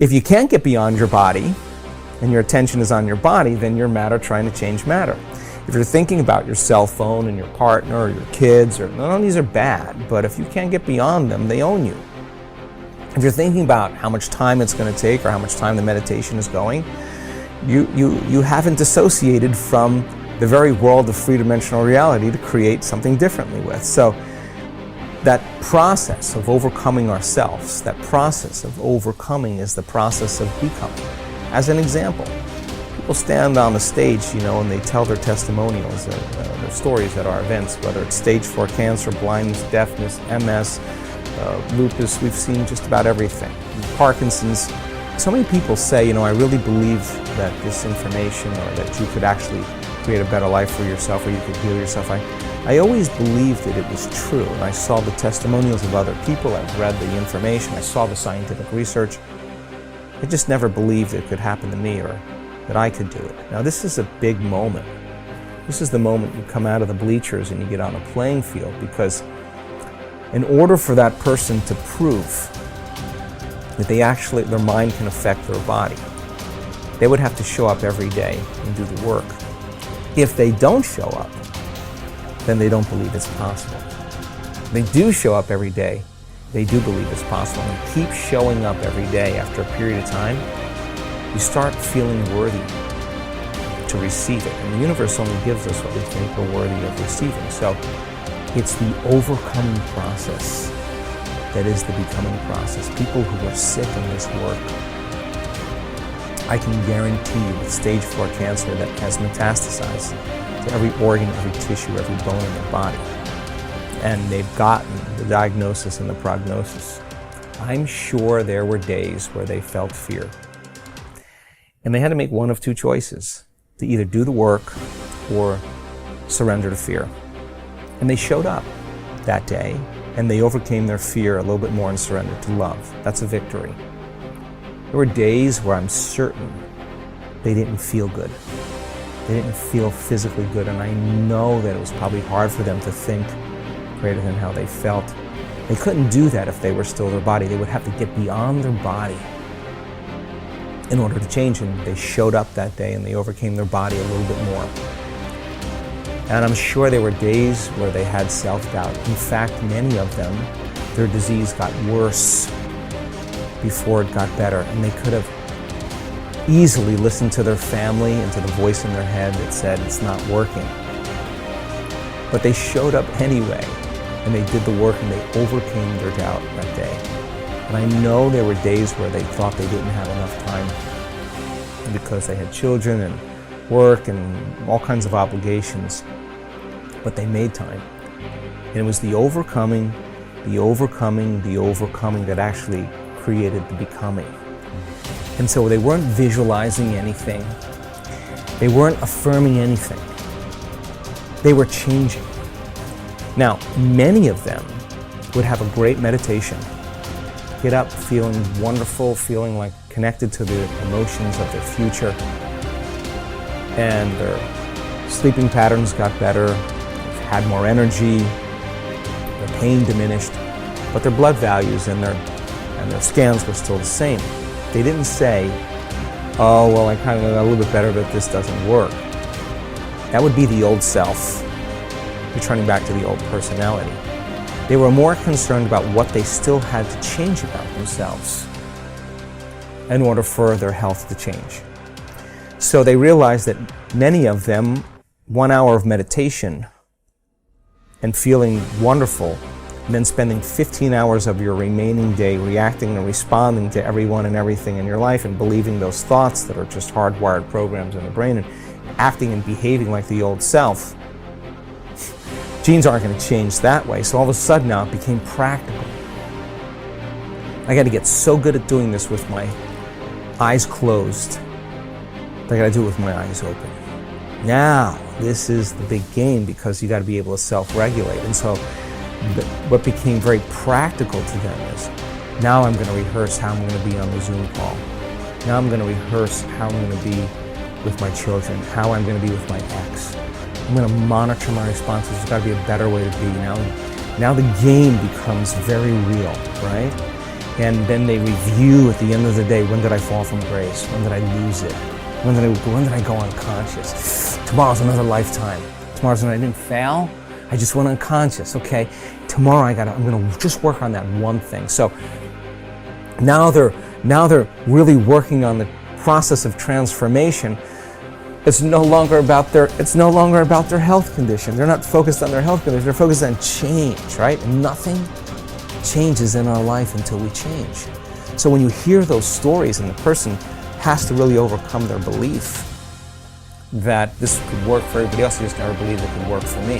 If you can't get beyond your body, and your attention is on your body, then you're matter trying to change matter. If you're thinking about your cell phone and your partner or your kids, or none of these are bad, but if you can't get beyond them, they own you. If you're thinking about how much time it's going to take or how much time the meditation is going, you haven't dissociated from the very world of three-dimensional reality to create something differently with. So that process of overcoming ourselves, that process of overcoming is the process of becoming. As an example, people stand on the stage, and they tell their testimonials, their stories at our events, whether it's stage 4 cancer, blindness, deafness, MS, lupus. We've seen just about everything. Parkinson's. So many people say, I really believe that this information, or that you could actually create a better life for yourself, or you could heal yourself. I always believed that it was true, and I saw the testimonials of other people. I've read the information. I saw the scientific research. I just never believed it could happen to me, or that I could do it. Now, this is a big moment. This is the moment you come out of the bleachers and you get on a playing field, because in order for that person to prove that their mind can affect their body, they would have to show up every day and do the work. If they don't show up, then they don't believe it's possible. They do show up every day. They do believe it's possible. And keep showing up every day. After a period of time, you start feeling worthy to receive it. And the universe only gives us what we think we're worthy of receiving. So it's the overcoming process that is the becoming process. People who are sick in this work, I can guarantee you with stage 4 cancer that has metastasized to every organ, every tissue, every bone in their body, and they've gotten the diagnosis and the prognosis, I'm sure there were days where they felt fear. And they had to make one of two choices, to either do the work or surrender to fear. And they showed up that day, and they overcame their fear a little bit more and surrendered to love. That's a victory. There were days where I'm certain they didn't feel good. They didn't feel physically good, and I know that it was probably hard for them to think greater than how they felt. They couldn't do that if they were still their body. They would have to get beyond their body in order to change, and they showed up that day and they overcame their body a little bit more. And I'm sure there were days where they had self-doubt. In fact, many of them, their disease got worse before it got better, and they could have easily listened to their family and to the voice in their head that said it's not working. But they showed up anyway, and they did the work, and they overcame their doubt that day. And I know there were days where they thought they didn't have enough time because they had children and work and all kinds of obligations, but they made time. And it was the overcoming that actually created the becoming. And so they weren't visualizing anything. They weren't affirming anything. They were changing. Now, many of them would have a great meditation, get up feeling wonderful, feeling like connected to the emotions of their future, and their sleeping patterns got better, had more energy, their pain diminished, but their blood values and their scans were still the same. They didn't say, oh, well, I kind of got a little bit better, but this doesn't work. That would be the old self, returning back to the old personality. They were more concerned about what they still had to change about themselves in order for their health to change. So they realized that many of them, 1 hour of meditation and feeling wonderful, and then spending 15 hours of your remaining day reacting and responding to everyone and everything in your life and believing those thoughts that are just hardwired programs in the brain and acting and behaving like the old self. Genes aren't going to change that way, so all of a sudden now it became practical. I got to get so good at doing this with my eyes closed that I got to do it with my eyes open. Now, this is the big game, because you got to be able to self-regulate. And so what became very practical to them is, now I'm going to rehearse how I'm going to be on the Zoom call. Now I'm going to rehearse how I'm going to be with my children, how I'm going to be with my ex. I'm going to monitor my responses. There's got to be a better way to be. Now the game becomes very real, right? And then they review at the end of the day, when did I fall from grace? When did I lose it? When did I go unconscious? Tomorrow's another lifetime. Tomorrow's when I didn't fail, I just went unconscious. Okay, tomorrow I'm gonna just work on that one thing. So now they're really working on the process of transformation. It's no longer about their health condition. They're not focused on their health condition. They're focused on change, right? And nothing changes in our life until we change. So when you hear those stories and the person has to really overcome their belief that this could work for everybody else, they just never believed it could work for me.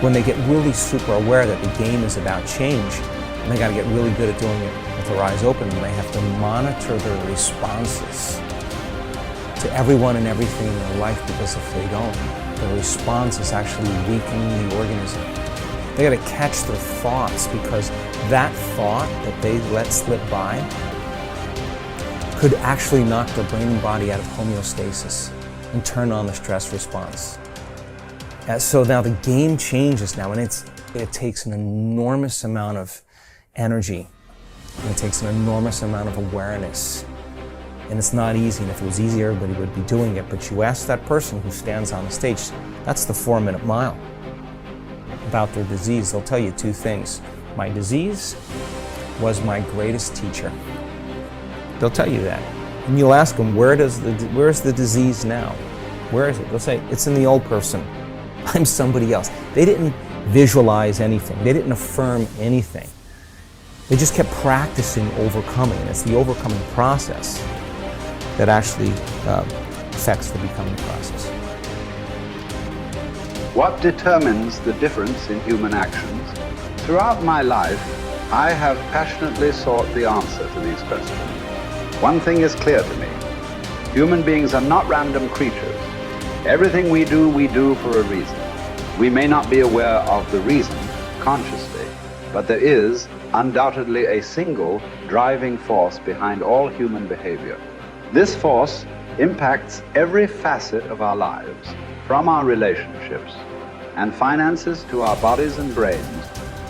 When they get really super aware that the game is about change, and they got to get really good at doing it with their eyes open, and they have to monitor their responses to everyone and everything in their life, because if they don't, the response is actually weakening the organism. They got to catch their thoughts, because that thought that they let slip by could actually knock their brain and body out of homeostasis and turn on the stress response. So now the game changes now, and it takes an enormous amount of energy, and it takes an enormous amount of awareness. And it's not easy, and if it was easy, everybody would be doing it. But you ask that person who stands on the stage, that's the 4-minute mile, about their disease. They'll tell you two things. My disease was my greatest teacher. They'll tell you that. And you'll ask them, where's the disease now? Where is it? They'll say, it's in the old person. I'm somebody else. They didn't visualize anything. They didn't affirm anything. They just kept practicing overcoming. And it's the overcoming process that actually affects the becoming process. What determines the difference in human actions? Throughout my life, I have passionately sought the answer to these questions. One thing is clear to me. Human beings are not random creatures. Everything we do for a reason. We may not be aware of the reason consciously, but there is undoubtedly a single driving force behind all human behavior. This force impacts every facet of our lives, from our relationships and finances to our bodies and brains.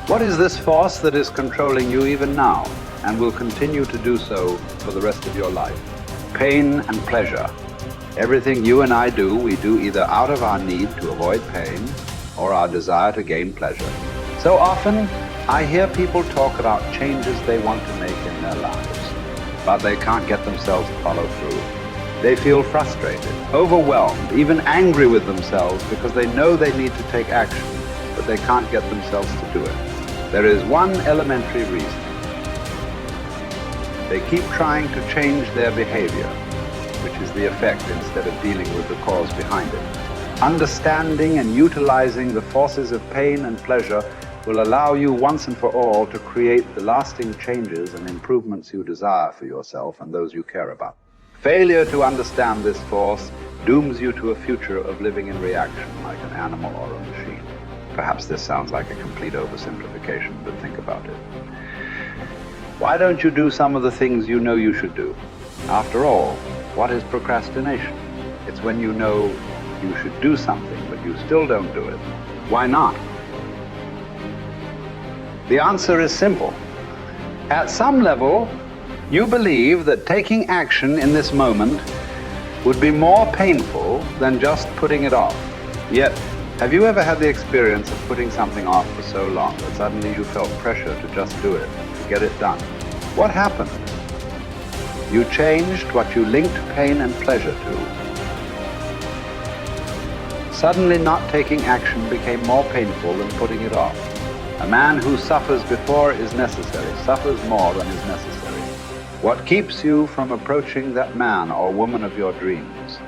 What is this force that is controlling you even now and will continue to do so for the rest of your life? Pain and pleasure. Everything you and I do, we do either out of our need to avoid pain or our desire to gain pleasure. So often, I hear people talk about changes they want to make in their lives, but they can't get themselves to follow through. They feel frustrated, overwhelmed, even angry with themselves because they know they need to take action, but they can't get themselves to do it. There is one elementary reason. They keep trying to change their behavior, which is the effect instead of dealing with the cause behind it. Understanding and utilizing the forces of pain and pleasure will allow you once and for all to create the lasting changes and improvements you desire for yourself and those you care about. Failure to understand this force dooms you to a future of living in reaction like an animal or a machine. Perhaps this sounds like a complete oversimplification, but think about it. Why don't you do some of the things you know you should do? After all, what is procrastination? It's when you know you should do something, but you still don't do it. Why not? The answer is simple. At some level, you believe that taking action in this moment would be more painful than just putting it off. Yet, have you ever had the experience of putting something off for so long that suddenly you felt pressure to just do it, to get it done? What happened? You changed what you linked pain and pleasure to. Suddenly not taking action became more painful than putting it off. A man who suffers before is necessary, suffers more than is necessary. What keeps you from approaching that man or woman of your dreams?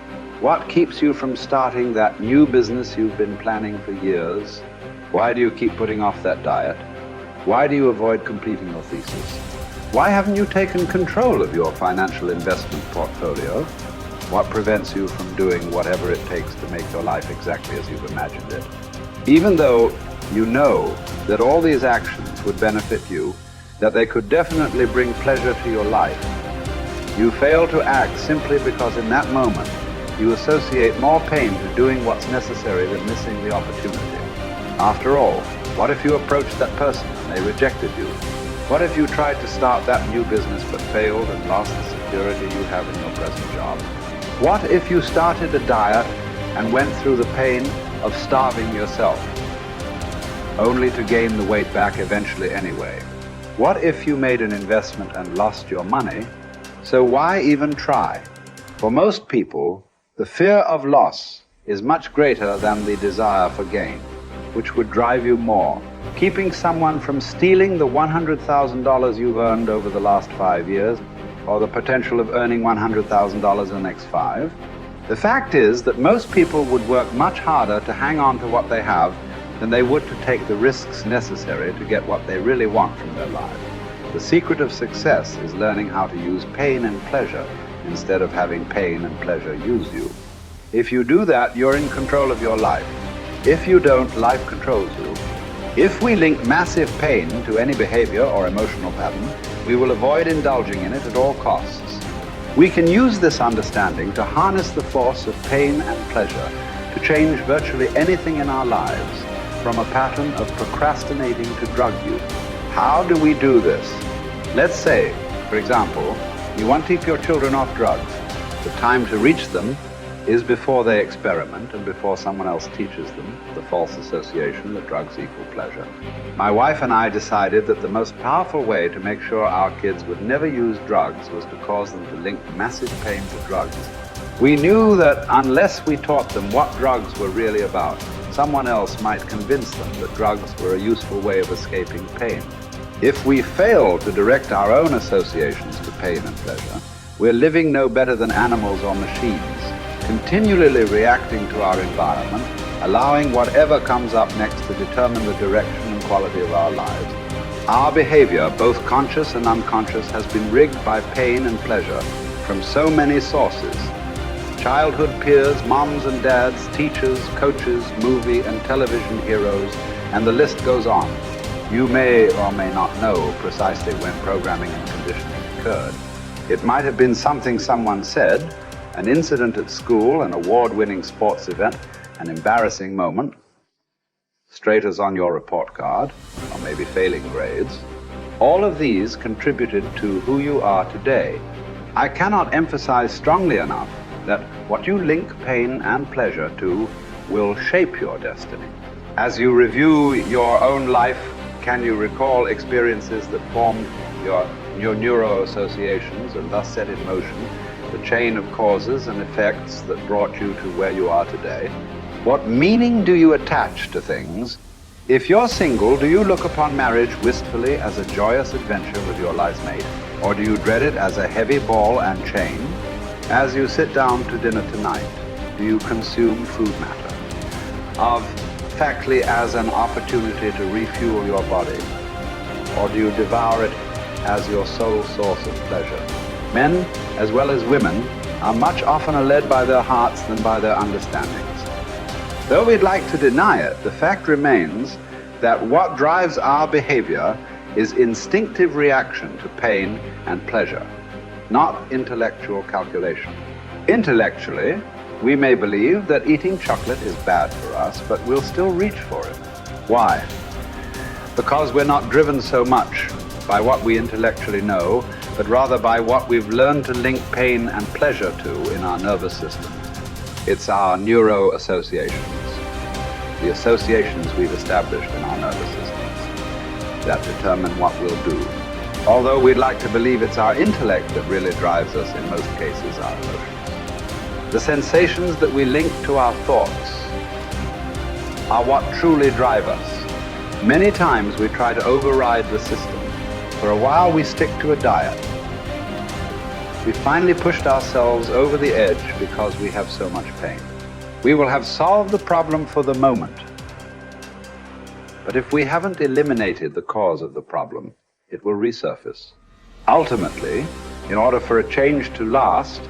What keeps you from starting that new business you've been planning for years? Why do you keep putting off that diet? Why do you avoid completing your thesis? Why haven't you taken control of your financial investment portfolio? What prevents you from doing whatever it takes to make your life exactly as you've imagined it? Even though you know that all these actions would benefit you, that they could definitely bring pleasure to your life, you fail to act simply because in that moment you associate more pain to doing what's necessary than missing the opportunity. After all, what if you approached that person and they rejected you? What if you tried to start that new business but failed and lost the security you have in your present job? What if you started a diet and went through the pain of starving yourself, only to gain the weight back eventually anyway? What if you made an investment and lost your money? So why even try? For most people, the fear of loss is much greater than the desire for gain, which would drive you more. Keeping someone from stealing the $100,000 you've earned over the last 5 years, or the potential of earning $100,000 in the next 5. The fact is that most people would work much harder to hang on to what they have than they would to take the risks necessary to get what they really want from their lives. The secret of success is learning how to use pain and pleasure instead of having pain and pleasure use you. If you do that, you're in control of your life. If you don't, life controls you. If we link massive pain to any behavior or emotional pattern, we will avoid indulging in it at all costs. We can use this understanding to harness the force of pain and pleasure to change virtually anything in our lives, from a pattern of procrastinating to drug use. How do we do this? Let's say, for example, you want to keep your children off drugs. The time to reach them is before they experiment and before someone else teaches them the false association that drugs equal pleasure. My wife and I decided that the most powerful way to make sure our kids would never use drugs was to cause them to link massive pain to drugs. We knew that unless we taught them what drugs were really about, someone else might convince them that drugs were a useful way of escaping pain. If we fail to direct our own associations to pain and pleasure, we're living no better than animals or machines, continually reacting to our environment, allowing whatever comes up next to determine the direction and quality of our lives. Our behavior, both conscious and unconscious, has been rigged by pain and pleasure from so many sources. Childhood peers, moms and dads, teachers, coaches, movie and television heroes, and the list goes on. You may or may not know precisely when programming and conditioning occurred. It might have been something someone said, an incident at school, an award-winning sports event, an embarrassing moment, straight as on your report card, or maybe failing grades. All of these contributed to who you are today. I cannot emphasize strongly enough that what you link pain and pleasure to will shape your destiny. As you review your own life, can you recall experiences that formed your neuro-associations and thus set in motion the chain of causes and effects that brought you to where you are today? What meaning do you attach to things? If you're single, do you look upon marriage wistfully as a joyous adventure with your life mate? Or do you dread it as a heavy ball and chain? As you sit down to dinner tonight, do you consume food matter? Of factly as an opportunity to refuel your body? Or do you devour it as your sole source of pleasure? Men, as well as women, are much oftener led by their hearts than by their understandings. Though we'd like to deny it, the fact remains that what drives our behavior is instinctive reaction to pain and pleasure, not intellectual calculation. Intellectually, we may believe that eating chocolate is bad for us, but we'll still reach for it. Why? Because we're not driven so much by what we intellectually know, but rather by what we've learned to link pain and pleasure to in our nervous system. It's our neuro-associations, the associations we've established in our nervous systems, that determine what we'll do. Although we'd like to believe it's our intellect that really drives us, in most cases our emotions. The sensations that we link to our thoughts are what truly drive us. Many times we try to override the system. For a while we stick to a diet. We finally pushed ourselves over the edge because we have so much pain. We will have solved the problem for the moment. But if we haven't eliminated the cause of the problem, it will resurface. Ultimately, in order for a change to last,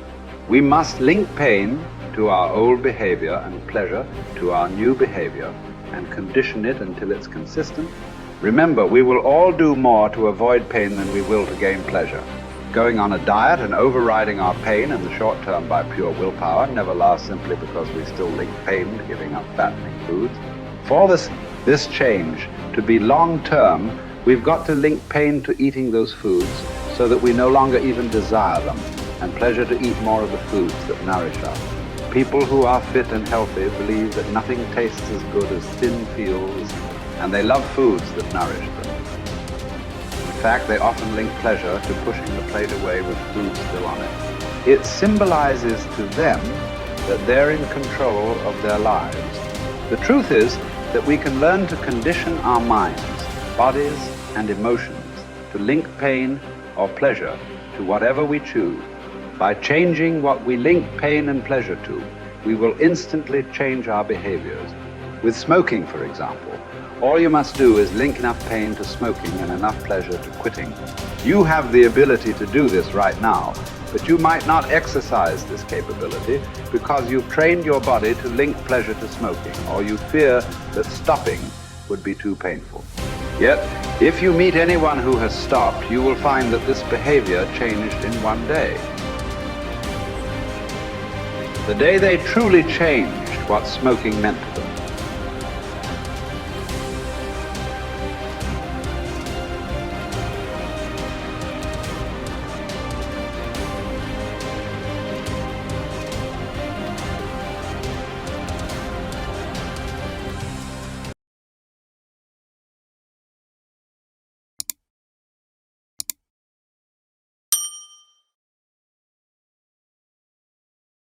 we must link pain to our old behavior and pleasure to our new behavior and condition it until it's consistent. Remember, we will all do more to avoid pain than we will to gain pleasure. Going on a diet and overriding our pain in the short term by pure willpower never lasts simply because we still link pain to giving up fattening foods. For this change to be long term, We've got to link pain to eating those foods so that we no longer even desire them, and pleasure to eat more of the foods that nourish us. People who are fit and healthy believe that nothing tastes as good as thin fields, and they love foods that nourish them. In fact, they often link pleasure to pushing the plate away with food still on it. It symbolizes to them that they're in control of their lives. The truth is that we can learn to condition our minds, bodies, and emotions to link pain or pleasure to whatever we choose. By changing what we link pain and pleasure to, we will instantly change our behaviors. With smoking, for example, all you must do is link enough pain to smoking and enough pleasure to quitting. You have the ability to do this right now, but you might not exercise this capability because you've trained your body to link pleasure to smoking, or you fear that stopping would be too painful. Yet, if you meet anyone who has stopped, you will find that this behavior changed in one day. The day they truly changed what smoking meant to them.